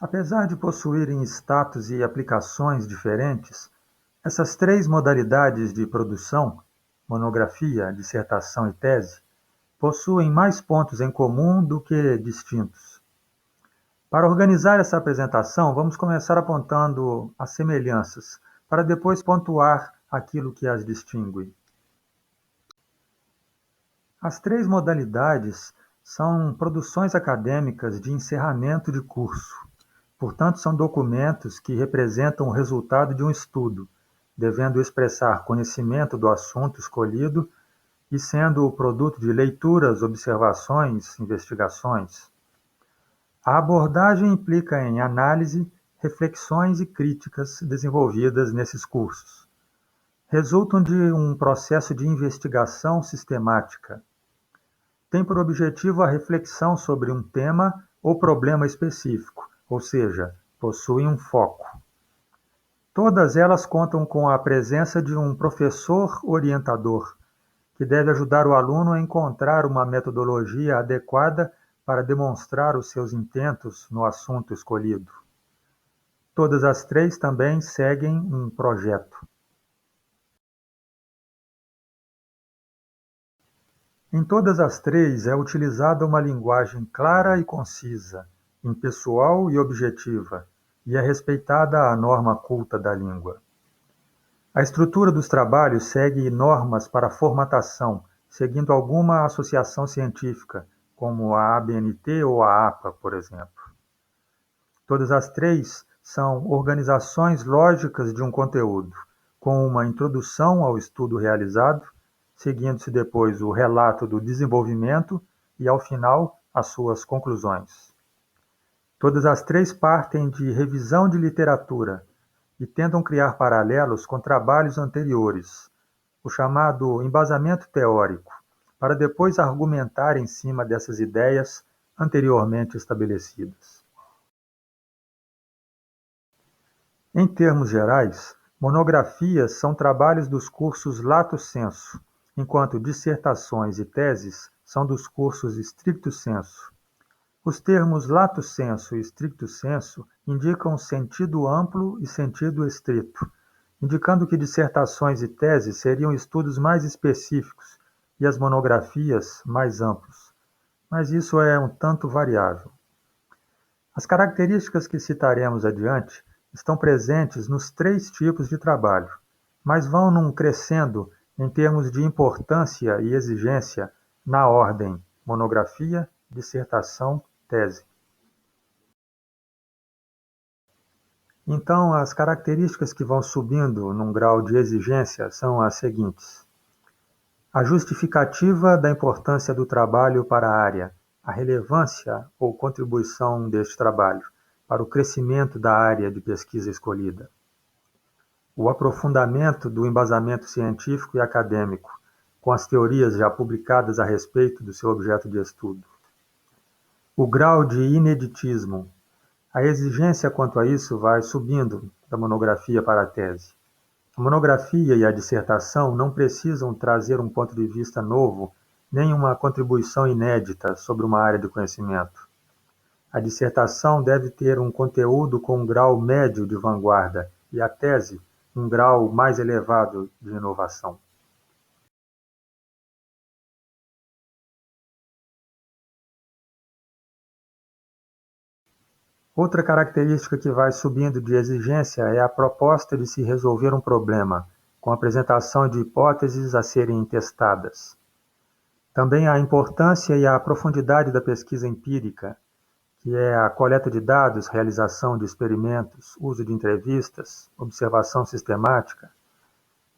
Apesar de possuírem status e aplicações diferentes, essas três modalidades de produção, monografia, dissertação e tese, possuem mais pontos em comum do que distintos. Para organizar essa apresentação, vamos começar apontando as semelhanças, para depois pontuar aquilo que as distingue. As três modalidades são produções acadêmicas de encerramento de curso. Portanto, são documentos que representam o resultado de um estudo, devendo expressar conhecimento do assunto escolhido e sendo o produto de leituras, observações, investigações. A abordagem implica em análise, reflexões e críticas desenvolvidas nesses cursos. Resultam de um processo de investigação sistemática. Tem por objetivo a reflexão sobre um tema ou problema específico, ou seja, possuem um foco. Todas elas contam com a presença de um professor orientador, que deve ajudar o aluno a encontrar uma metodologia adequada para demonstrar os seus intentos no assunto escolhido. Todas as três também seguem um projeto. Em todas as três é utilizada uma linguagem clara e concisa, impessoal e objetiva, e é respeitada a norma culta da língua. A estrutura dos trabalhos segue normas para formatação, seguindo alguma associação científica, como a ABNT ou a APA, por exemplo. Todas as três são organizações lógicas de um conteúdo, com uma introdução ao estudo realizado, seguindo-se depois o relato do desenvolvimento e, ao final, as suas conclusões. Todas as três partem de revisão de literatura e tentam criar paralelos com trabalhos anteriores, o chamado embasamento teórico, para depois argumentar em cima dessas ideias anteriormente estabelecidas. Em termos gerais, monografias são trabalhos dos cursos lato sensu, enquanto dissertações e teses são dos cursos stricto sensu. Os termos lato sensu e stricto sensu indicam sentido amplo e sentido estrito, indicando que dissertações e teses seriam estudos mais específicos e as monografias mais amplos. Mas isso é um tanto variável. As características que citaremos adiante estão presentes nos três tipos de trabalho, mas vão num crescendo em termos de importância e exigência na ordem monografia, dissertação, tese. Então, as características que vão subindo num grau de exigência são as seguintes. A justificativa da importância do trabalho para a área, a relevância ou contribuição deste trabalho para o crescimento da área de pesquisa escolhida. O aprofundamento do embasamento científico e acadêmico, com as teorias já publicadas a respeito do seu objeto de estudo. O grau de ineditismo. A exigência quanto a isso vai subindo da monografia para a tese. A monografia e a dissertação não precisam trazer um ponto de vista novo, nem uma contribuição inédita sobre uma área de conhecimento. A dissertação deve ter um conteúdo com um grau médio de vanguarda e a tese um grau mais elevado de inovação. Outra característica que vai subindo de exigência é a proposta de se resolver um problema, com a apresentação de hipóteses a serem testadas. Também a importância e a profundidade da pesquisa empírica, que é a coleta de dados, realização de experimentos, uso de entrevistas, observação sistemática,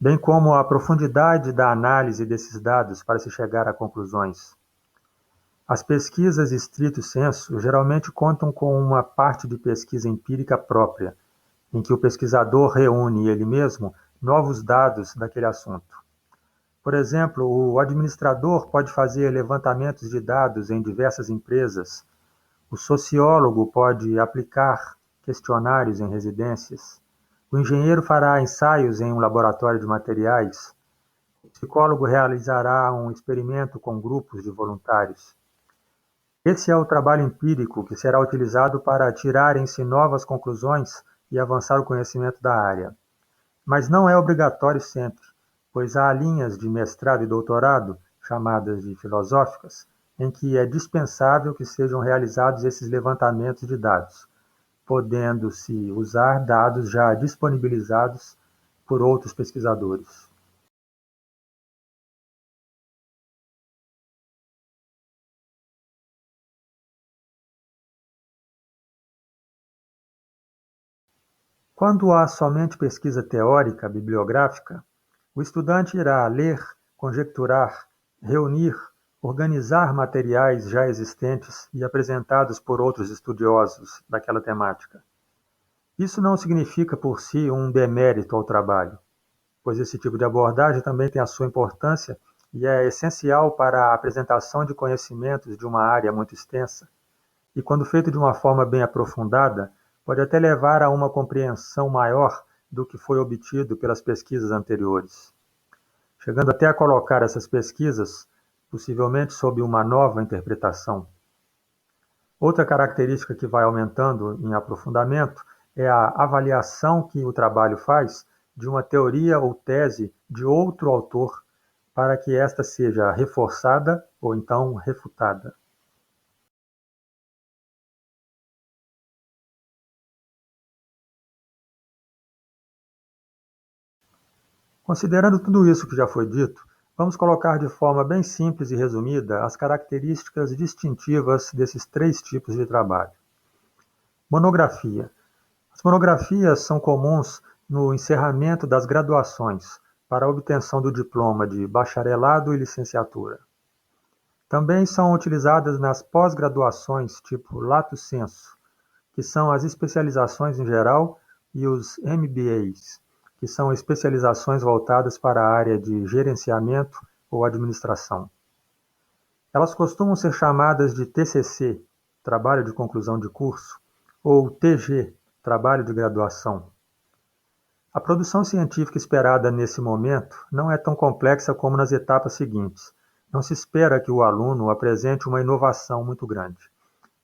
bem como a profundidade da análise desses dados para se chegar a conclusões. As pesquisas stricto sensu geralmente contam com uma parte de pesquisa empírica própria, em que o pesquisador reúne ele mesmo novos dados daquele assunto. Por exemplo, o administrador pode fazer levantamentos de dados em diversas empresas, o sociólogo pode aplicar questionários em residências, o engenheiro fará ensaios em um laboratório de materiais, o psicólogo realizará um experimento com grupos de voluntários. Esse é o trabalho empírico que será utilizado para tirarem-se novas conclusões e avançar o conhecimento da área. Mas não é obrigatório sempre, pois há linhas de mestrado e doutorado, chamadas de filosóficas, em que é dispensável que sejam realizados esses levantamentos de dados, podendo-se usar dados já disponibilizados por outros pesquisadores. Quando há somente pesquisa teórica, bibliográfica, o estudante irá ler, conjecturar, reunir, organizar materiais já existentes e apresentados por outros estudiosos daquela temática. Isso não significa por si um demérito ao trabalho, pois esse tipo de abordagem também tem a sua importância e é essencial para a apresentação de conhecimentos de uma área muito extensa, e quando feito de uma forma bem aprofundada, pode até levar a uma compreensão maior do que foi obtido pelas pesquisas anteriores, chegando até a colocar essas pesquisas, possivelmente sob uma nova interpretação. Outra característica que vai aumentando em aprofundamento é a avaliação que o trabalho faz de uma teoria ou tese de outro autor para que esta seja reforçada ou então refutada. Considerando tudo isso que já foi dito, vamos colocar de forma bem simples e resumida as características distintivas desses três tipos de trabalho. Monografia. As monografias são comuns no encerramento das graduações, para a obtenção do diploma de bacharelado e licenciatura. Também são utilizadas nas pós-graduações tipo lato sensu, que são as especializações em geral, e os MBAs, que são especializações voltadas para a área de gerenciamento ou administração. Elas costumam ser chamadas de TCC, trabalho de conclusão de curso, ou TG, trabalho de graduação. A produção científica esperada nesse momento não é tão complexa como nas etapas seguintes. Não se espera que o aluno apresente uma inovação muito grande.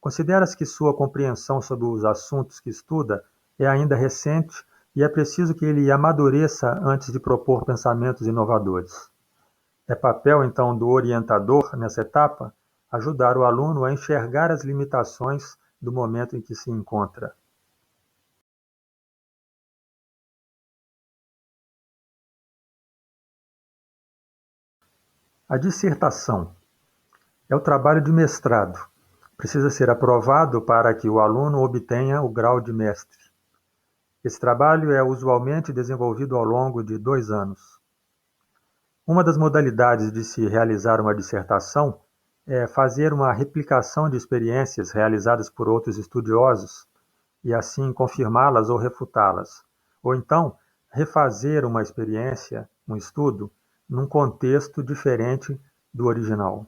Considera-se que sua compreensão sobre os assuntos que estuda é ainda recente e é preciso que ele amadureça antes de propor pensamentos inovadores. É papel, então, do orientador, nessa etapa, ajudar o aluno a enxergar as limitações do momento em que se encontra. A dissertação é o trabalho de mestrado. Precisa ser aprovado para que o aluno obtenha o grau de mestre. Esse trabalho é usualmente desenvolvido ao longo de 2 anos. Uma das modalidades de se realizar uma dissertação é fazer uma replicação de experiências realizadas por outros estudiosos e assim confirmá-las ou refutá-las, ou então refazer uma experiência, um estudo, num contexto diferente do original.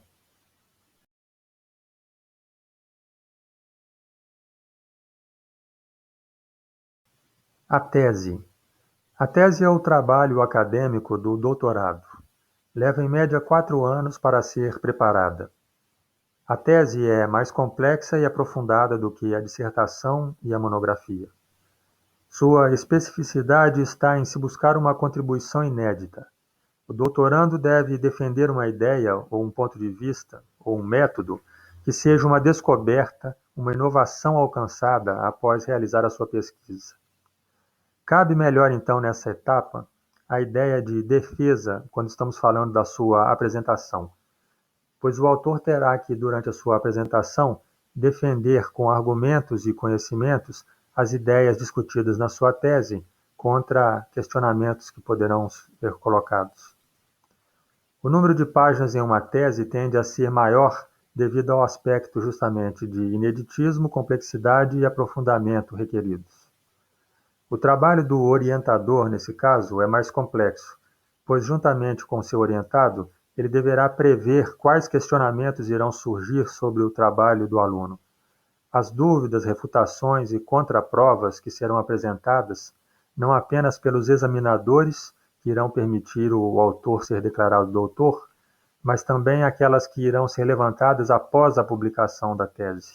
A tese. A tese é o trabalho acadêmico do doutorado. Leva em média 4 anos para ser preparada. A tese é mais complexa e aprofundada do que a dissertação e a monografia. Sua especificidade está em se buscar uma contribuição inédita. O doutorando deve defender uma ideia ou um ponto de vista ou um método que seja uma descoberta, uma inovação alcançada após realizar a sua pesquisa. Cabe melhor, então, nessa etapa, a ideia de defesa quando estamos falando da sua apresentação, pois o autor terá que, durante a sua apresentação, defender com argumentos e conhecimentos as ideias discutidas na sua tese contra questionamentos que poderão ser colocados. O número de páginas em uma tese tende a ser maior devido ao aspecto justamente de ineditismo, complexidade e aprofundamento requeridos. O trabalho do orientador, nesse caso, é mais complexo, pois juntamente com seu orientado, ele deverá prever quais questionamentos irão surgir sobre o trabalho do aluno. As dúvidas, refutações e contraprovas que serão apresentadas, não apenas pelos examinadores, que irão permitir o autor ser declarado doutor, mas também aquelas que irão ser levantadas após a publicação da tese.